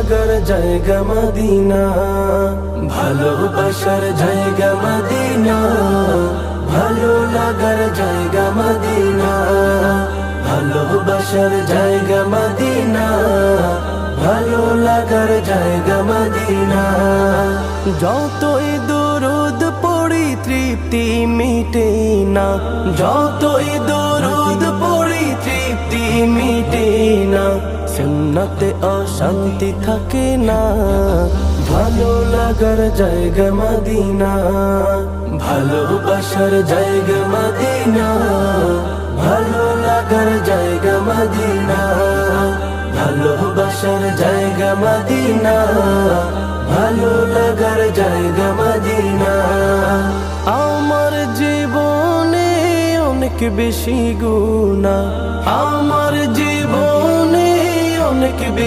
লাগার জায়গা মদিনা, ভালোবাসার জায়গা মদিনা, ভালো লাগার জায়গা মদিনা, ভালোবাসার জায়গা মদিনা, ভালো লাগার জায়গা মদিনা। যতই দরুদ পড়ি তৃপ্তি মিটে না, যতই দরুদ পড়ি তৃপ্তি মিটে না, সুন্নতে অশান্তি থাকে না, ভালো লাগার জায়গা মদিনা, ভালোবাসার জায়গা মদিনা, ভালো লাগার জায়গা মদিনা, ভালোবাসার জায়গা মদিনা, ভালো লাগার জায়গা মদিনা। আমার জীবনে অনেক বেশি গুনাহ, আমার জীবনে অনেক বেশি